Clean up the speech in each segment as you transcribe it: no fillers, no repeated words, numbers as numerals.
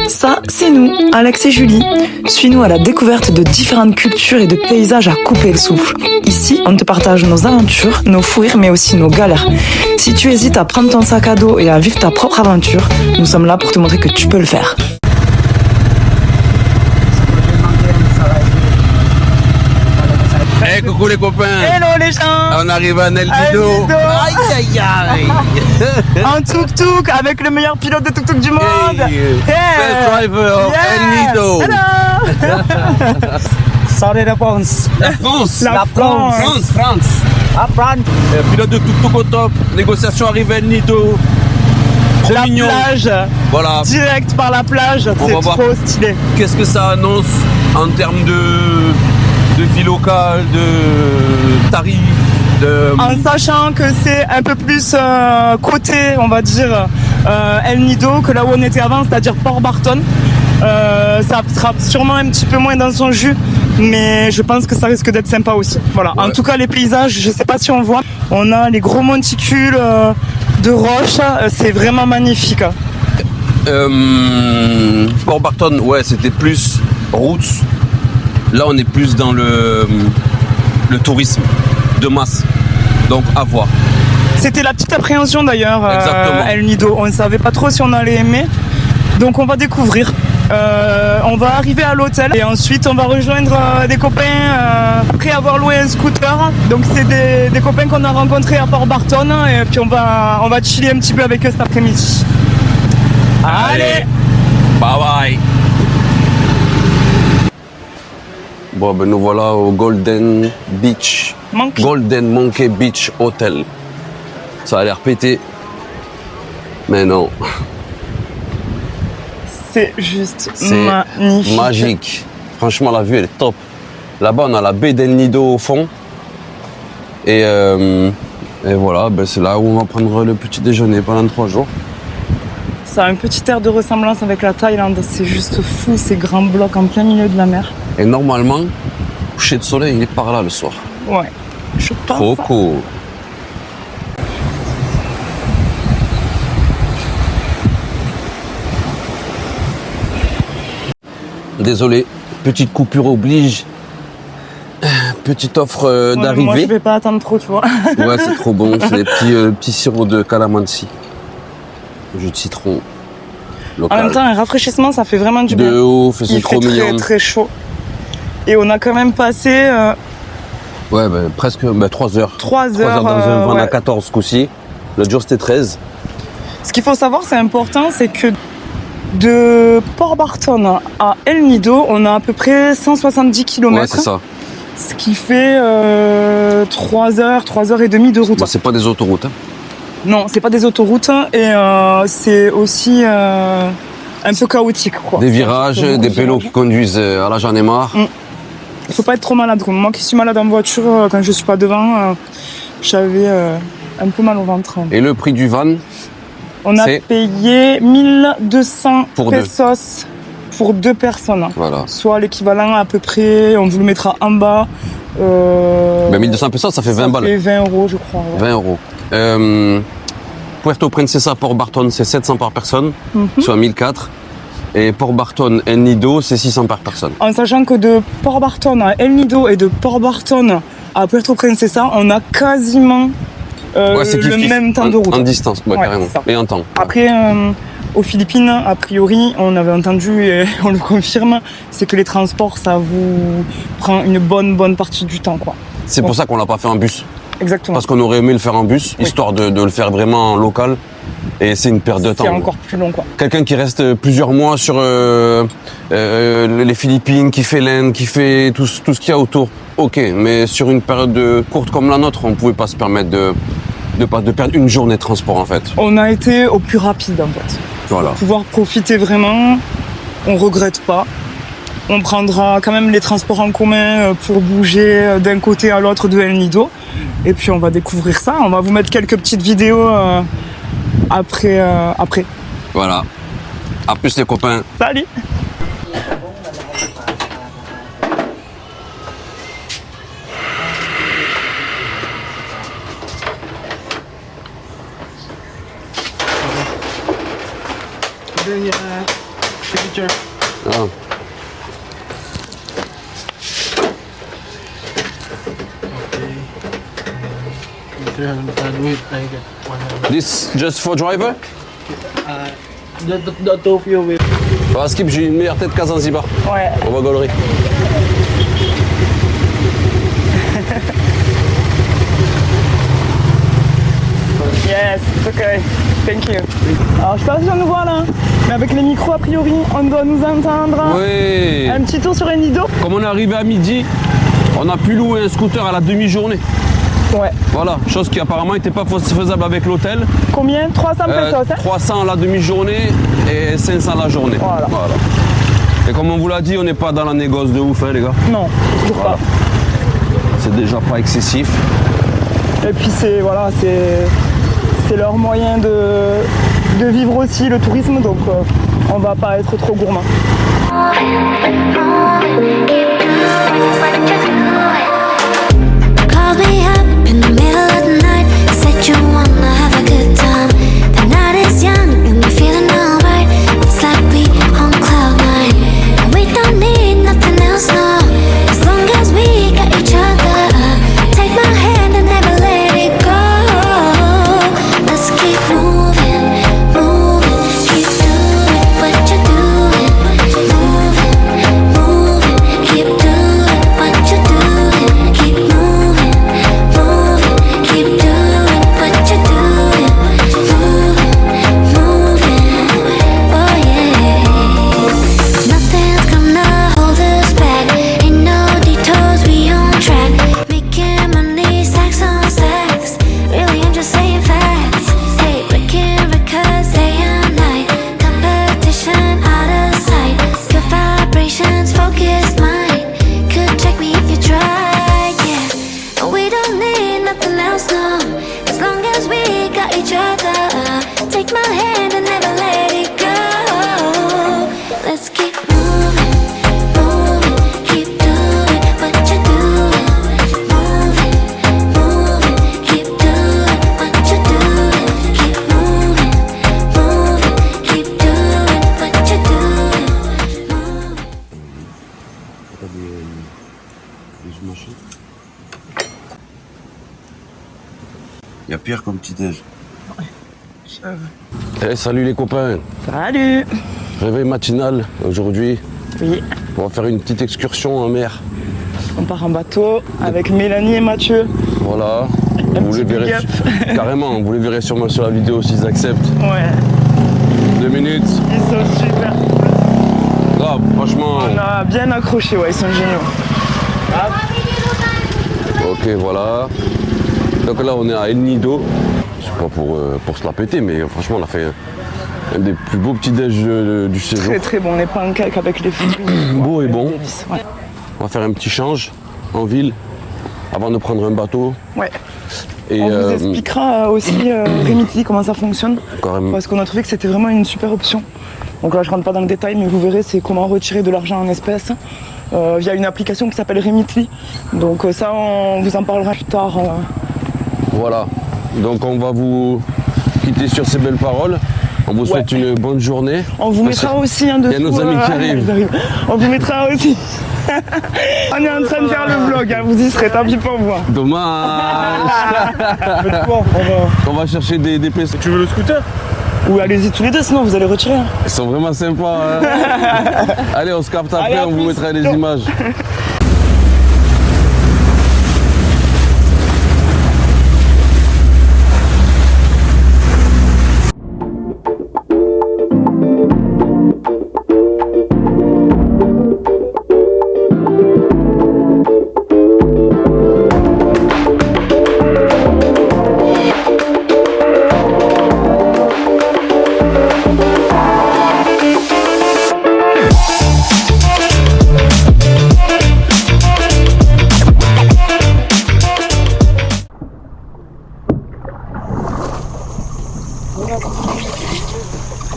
Ça, c'est nous, Alex et Julie. Suis-nous à la découverte de différentes cultures et de paysages à couper le souffle. Ici, on te partage nos aventures, nos fous rires, mais aussi nos galères. Si tu hésites à prendre ton sac à dos et à vivre ta propre aventure, nous sommes là pour te montrer que tu peux le faire. Hey, coucou les copains. Hello les gens. On arrive à Nel Nido. Aïe aïe aïe. En tuk-tuk avec le meilleur pilote de tuk-tuk du monde. Best driver of El Nido. Sorry, la France. La France. La France. Ah, France. Pilote de tuk-tuk au top. Négociation arrive à El Nido. Trop La mignon. plage. Voilà. Direct par la plage. On C'est va voir. trop stylé. Qu'est-ce que ça annonce en termes de vie locale, de tarifs, de... En sachant que c'est un peu plus côté, on va dire, El Nido que là où on était avant, c'est-à-dire Port Barton. Ça sera sûrement un petit peu moins dans son jus, mais je pense que ça risque d'être sympa aussi. Voilà. Ouais. En tout cas, les paysages, je sais pas si on voit, on a les gros monticules de roches, c'est vraiment magnifique. Port Barton, ouais, c'était plus route. Là, on est plus dans le tourisme de masse. Donc, à voir. C'était la petite appréhension d'ailleurs, Exactement. El Nido. On ne savait pas trop si on allait aimer. Donc, on va découvrir. On va arriver à l'hôtel et ensuite, on va rejoindre des copains après avoir loué un scooter. Donc, c'est des copains qu'on a rencontrés à Port Barton et puis on va chiller un petit peu avec eux cet après-midi. Allez. Bye bye. Bon, ben nous voilà au Golden Beach. Monkey. Golden Monkey Beach Hotel. Ça a l'air pété. Mais non, C'est juste c'est magnifique. magique. Franchement, la vue, elle est top. Là-bas, on a la baie d'El Nido au fond. Et voilà, ben c'est là où on va prendre le petit déjeuner pendant 3 jours. Ça a un petit air de ressemblance avec la Thaïlande. C'est juste fou, ces grands blocs en plein milieu de la mer. Et normalement, coucher de soleil, il est par là le soir. Ouais. Je pense. Trop cool. Désolé, petite coupure oblige. Petite offre Ouais, moi, je d'arrivée. vais pas attendre trop, tu vois. Ouais, c'est trop bon. C'est des petits sirops de calamansi. Jus de citron. En Local. même temps, un rafraîchissement, ça fait vraiment du bien. De ouf, et c'est Il trop fait très, mignon. très chaud. Et on a quand même passé Ouais, presque 3 heures. 3 3 heures dans un van à ouais. 14 ce coup-ci. L'autre jour, c'était 13. Ce qu'il faut savoir, c'est important, c'est que de Port Barton à El Nido, on a à peu près 170 km. Ouais, c'est ça. Ce qui fait 3 heures et demie de route. Bah, c'est pas des autoroutes. Hein. Non, c'est pas des autoroutes et c'est aussi un peu chaotique, quoi. Des virages, Beaucoup des de pélos virages. qui conduisent à la j'en ai marre. Il faut pas être trop malade. Moi qui suis malade en voiture, quand je suis pas devant, j'avais un peu mal au ventre. Et le prix du van, On a c'est payé 1200 Pour deux. pesos pour 2 personnes. voilà. Soit l'équivalent à peu près, on vous le mettra en bas. Ben 1200 pesos, ça fait 20 ça balles. fait 20 euros, je crois. Ouais. 20 euros. Puerto Princesa, Port Barton, c'est 700 par personne, soit 1004. Et Port Barton, El Nido, c'est 600 par personne. En sachant que de Port Barton à El Nido et de Port Barton à Puerto Princesa, on a quasiment Ouais, c'est le kiff-kiff. même temps de route. En distance, ouais, Ouais, carrément. c'est ça. Et en temps. Après, aux Philippines, a priori, on avait entendu et on le confirme, c'est que les transports, ça vous prend une bonne partie du temps, quoi. C'est pour ça qu'on l'a pas fait en bus. Exactement. Parce qu'on aurait aimé le faire en bus, histoire de le faire vraiment en local. Et c'est une perte de temps. C'est encore plus long, quoi. Quelqu'un qui reste plusieurs mois sur les Philippines, qui fait l'Inde, qui fait tout ce qu'il y a autour, ok. Mais sur une période courte comme la nôtre, on ne pouvait pas se permettre de perdre une journée de transport, en fait. On a été au plus rapide, en fait. Voilà. Pouvoir profiter vraiment, on regrette pas. On prendra quand même les transports en commun pour bouger d'un côté à l'autre de El Nido. Et puis on va découvrir ça. On va vous mettre quelques petites vidéos après. Voilà. À plus les copains. Salut! Ah. This just for driver? The two of you will. Bah, Skip, j'ai une meilleure tête qu'à Zanzibar. Ouais. On va gaulerie. Yes, it's okay. Thank you. Alors je sais pas si on nous voit là, mais avec les micros a priori, on doit nous entendre. Oui. Un petit tour sur El Nido. Comme on est arrivé à midi, on a pu louer un scooter à la demi-journée. Ouais. Voilà, chose qui apparemment n'était pas faisable avec l'hôtel. Combien? 300 pesos, hein? 300 la demi-journée et 500 la journée. Voilà. Et comme on vous l'a dit, on n'est pas dans la négoce de ouf, hein, les gars. Non, toujours pas. C'est déjà pas excessif. Et puis c'est voilà, c'est leur moyen de vivre aussi le tourisme, donc on va pas être trop gourmand. Call me up in the middle of the night, said you wanna have a good time. The night is young and we're feeling alright. It's like we on cloud nine. And we don't need nothing else, no. As long as we got each other. Take my hand and never let it go. Let's keep moving, moving. Keep doing what you're doing. Moving, moving. Keep doing what you're doing. Keep moving, moving. Keep doing what you're doing. Moving, moving. Oh yeah. Nothing's gonna hold us back. Ain't no detours, we on track. Making money, stacks on stacks. Really, I'm just saying facts. Hey, breaking records day and night. Competition out of sight. Good vibrations, focused mind. Could check me if you try, yeah. And we don't need nothing else, no. As long as we got each other. Take my hand and never let it go. Let's keep moving, moving. Keep doing what you're doing. Moving, moving. Keep doing what you're doing. Keep moving, moving. Keep doing what you're doing. Moving. Il y a pire comme petit-déj. Eh, salut les copains. Salut! Réveil matinal aujourd'hui. Oui, On va faire une petite excursion en mer. on part en bateau avec Mélanie et Mathieu. Voilà. Un Vous les petit verrez big carrément, vous les verrez sûrement sur la vidéo s'ils acceptent. Ouais, 2 minutes. ils sont super. Grave, franchement. On a bien accroché, ouais, ils sont géniaux. Ok, voilà. Donc là, on est à El Nido. C'est pas pour se la péter, mais franchement, on a fait un des plus beaux petits déj du séjour. Très très bon, les pancakes avec les fruits. Beau et Ouais, bon. délices, ouais. On va faire un petit change en ville avant de prendre un bateau. Ouais. Et On vous expliquera aussi Remitly, comment ça fonctionne. carrément. Parce qu'on a trouvé que c'était vraiment une super option. Donc là, je rentre pas dans le détail, mais vous verrez, c'est comment retirer de l'argent en espèces via une application qui s'appelle Remitly. Donc ça, on vous en parlera plus tard. Voilà. Donc on va vous quitter sur ces belles paroles. On vous souhaite une bonne journée. On vous mettra aussi un dessous. Il y a nos amis qui arrivent. ils arrivent. On vous mettra aussi. On est en train de faire le vlog, hein, vous y serez, tant pis pour vous. Dommage. Quoi, On va chercher des PC. Tu veux le scooter? Ou allez-y tous les deux, sinon vous allez retirer. Hein. Ils sont vraiment sympas. Hein. Allez, on se capte après, Allez, à on vous plus. mettra les Ciao. images.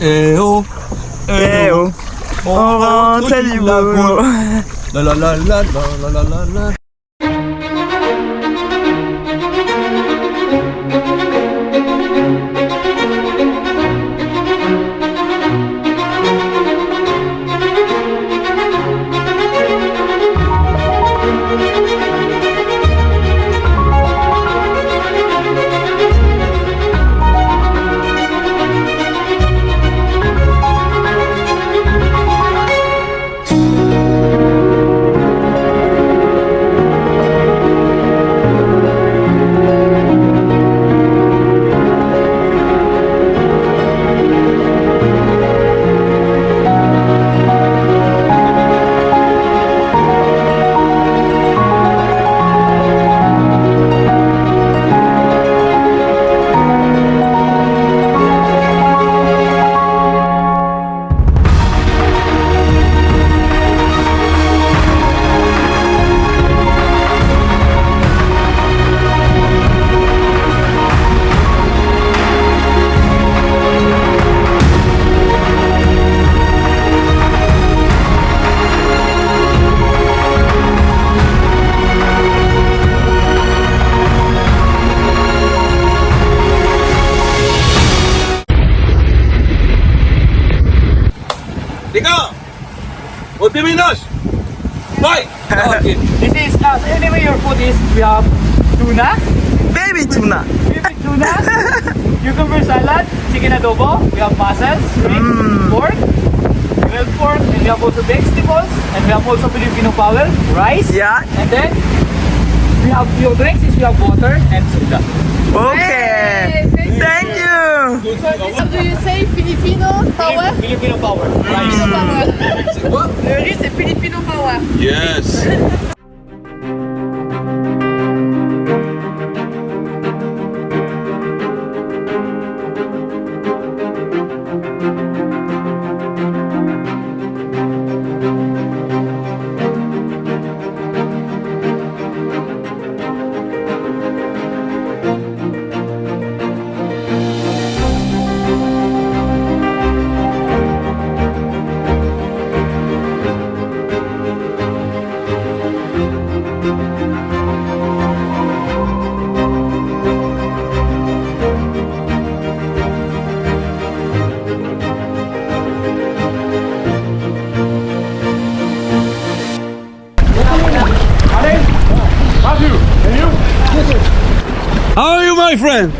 Eh oh, Eh oh, on rentre du boulot. la la la la la la la la. Ikaw! Ultiminos! Bye! Okay. This is anyway your food is we have tuna, Baby tuna. baby tuna, cucumber salad, chicken adobo, we have mussels, shrimp, pork, grilled pork, and we have also vegetables, and we have also Filipino power, rice, Yeah. and then we have your drinks is we have water and soda. Okay. Thank you. How do you say Filipino power? Filipino power, rice. Power. Le riz, c'est Filipino power. Yes! How are you, my friend?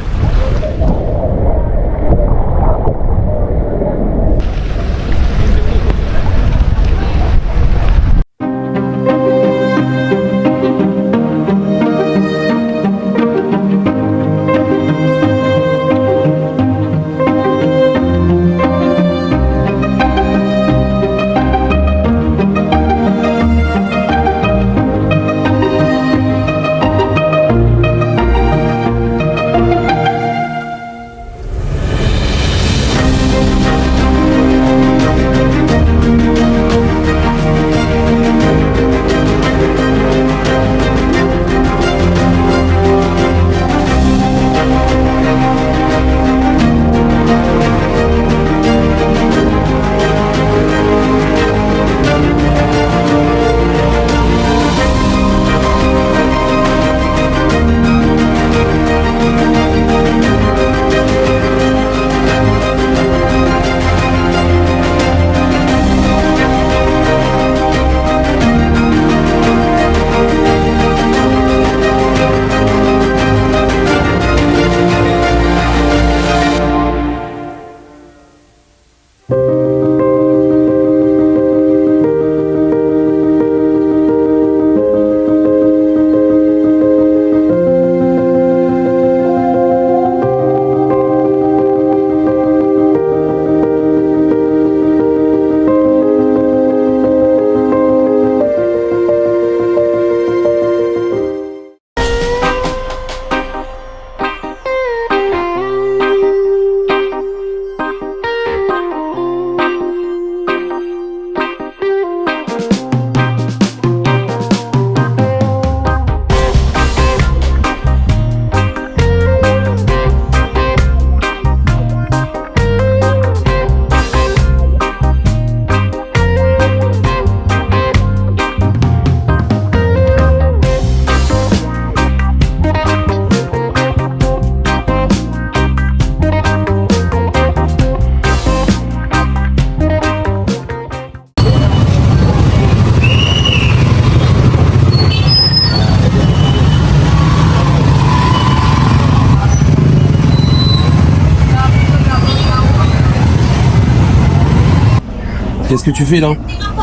Qu'est-ce que tu fais là?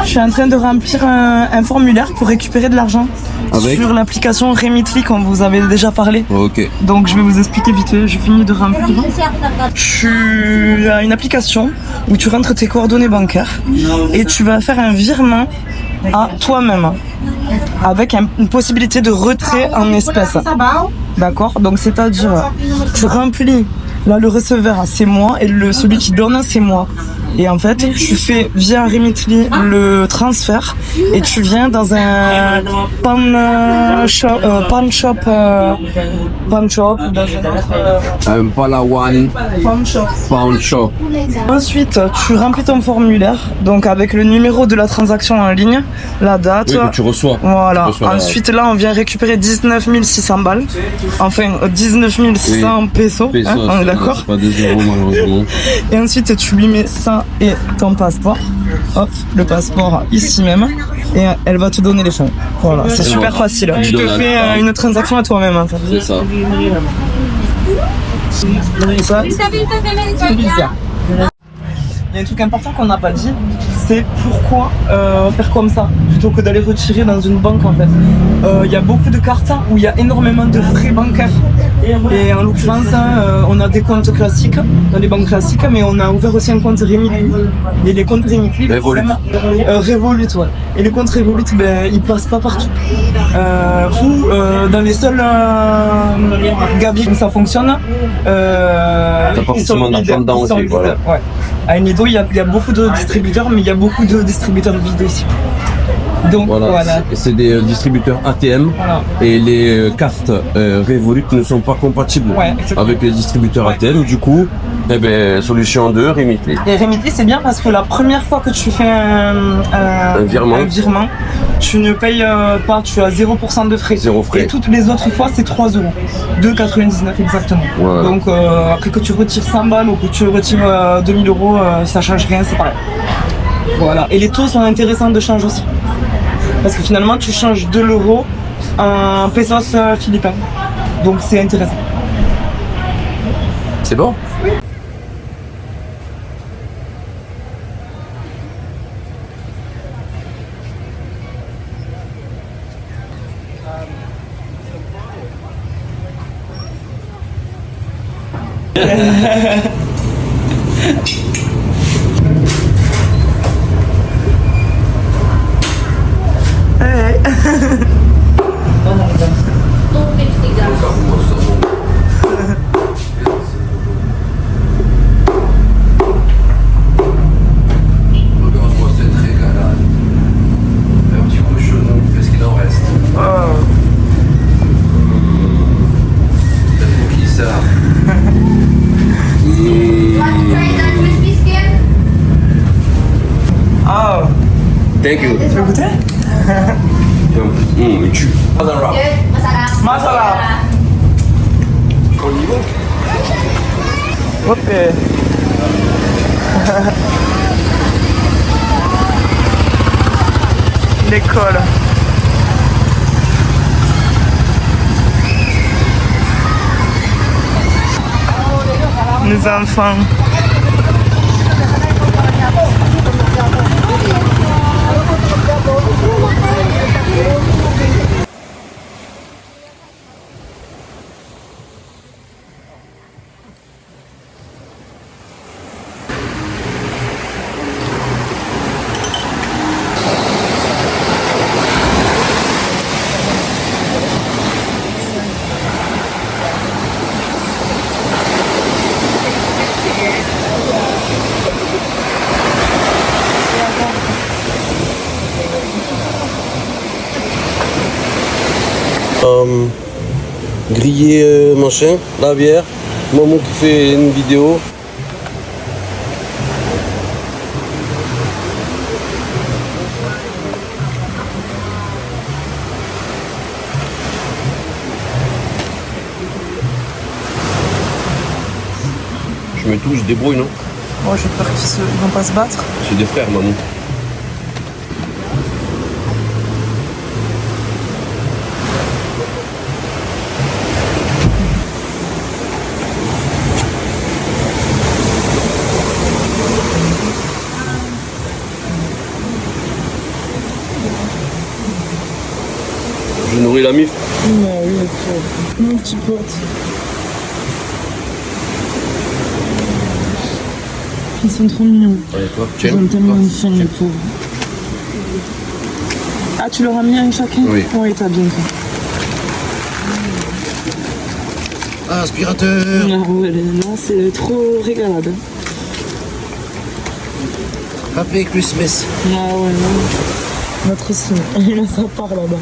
Je suis en train de remplir un formulaire pour récupérer de l'argent Avec sur l'application Remitly, comme vous avez déjà parlé. Ok. Donc je vais vous expliquer vite fait, j'ai fini de remplir. Je suis à une application où tu rentres tes coordonnées bancaires et tu vas faire un virement à toi-même avec une possibilité de retrait en espèces. D'accord? Donc c'est-à-dire, tu remplis, là le receveur c'est moi et celui qui donne c'est moi. Et en fait, tu fais via Remitly le transfert et tu viens dans un pawn shop, dans Un Palawan pawn shop. Pound Shop. Ensuite, tu remplis ton formulaire, donc avec le numéro de la transaction en ligne, la date. Oui, que tu reçois. Voilà. Tu reçois Ensuite, là, on vient récupérer 19 600 balles. Enfin, 19 600 pesos. Hein, on est d'accord? C'est pas des euros malheureusement. Et ensuite, tu lui mets ça et ton passeport. Hop, le passeport ici même. Et elle va te donner les fonds. Voilà, c'est super facile. Tu te fais une transaction à toi-même, en fait. C'est ça. Ça, c'est bizarre. Il y a un truc important qu'on n'a pas dit, c'est pourquoi faire comme ça plutôt que d'aller retirer dans une banque en fait. Il y a beaucoup de cartes où il y a énormément de frais bancaires. Et en l'occurrence, on a des comptes classiques dans les banques classiques, mais on a ouvert aussi un compte Remitly. Et les comptes Remitly, Revolut. Revolut, ouais. Et les comptes Revolut, ben, ils passent pas partout. Dans les seuls gavis où ça fonctionne, T'as pas forcément d'argent dedans aussi, voilà. Ouais. À Enedo, il y a beaucoup de distributeurs, mais il y a beaucoup de distributeurs vides aussi. Donc voilà. C'est des distributeurs ATM Voilà. et les cartes Revolut ne sont pas compatibles Ouais, exactement. avec les distributeurs ATM. Du coup, eh ben, solution 2, Remitly. Et Remitly, c'est bien parce que la première fois que tu fais un virement, tu ne payes pas, tu as 0% de frais. Zéro frais. Et toutes les autres fois, c'est 3 euros. 2,99 exactement. Ouais. Donc après que tu retires 100 balles ou que tu retires 2000 euros, ça change rien, c'est pareil. Voilà. Et les taux sont intéressants de change aussi. Parce que finalement, tu changes de l'euro en pesos philippins. Donc c'est intéressant. C'est bon? Regarde-moi cette régalade. Un petit cochonou, qu'est-ce qu'il en reste? T'as fait qui ça? Ah, Thank you. tu veux goûter? Il tue. Masala. On y va? Hop. L'école. Les enfants. Griller machin, la bière, maman qui fait une vidéo. Je me touche, je débrouille, non? Moi, j'ai peur qu'ils vont pas se battre. C'est des frères, maman. nourris la mif. Oui, mon petit pote. Ils sont trop mignons. Allez, toi, Ils ont tellement une faim, les pauvres. Ah, tu leur as mis un chacun? Oui. Oui, t'as bien fait. Ah, aspirateur. Ah ouais, là, c'est trop régalade. Happy Christmas. Ah ouais, non. Notre signe. Là, ça part là-bas.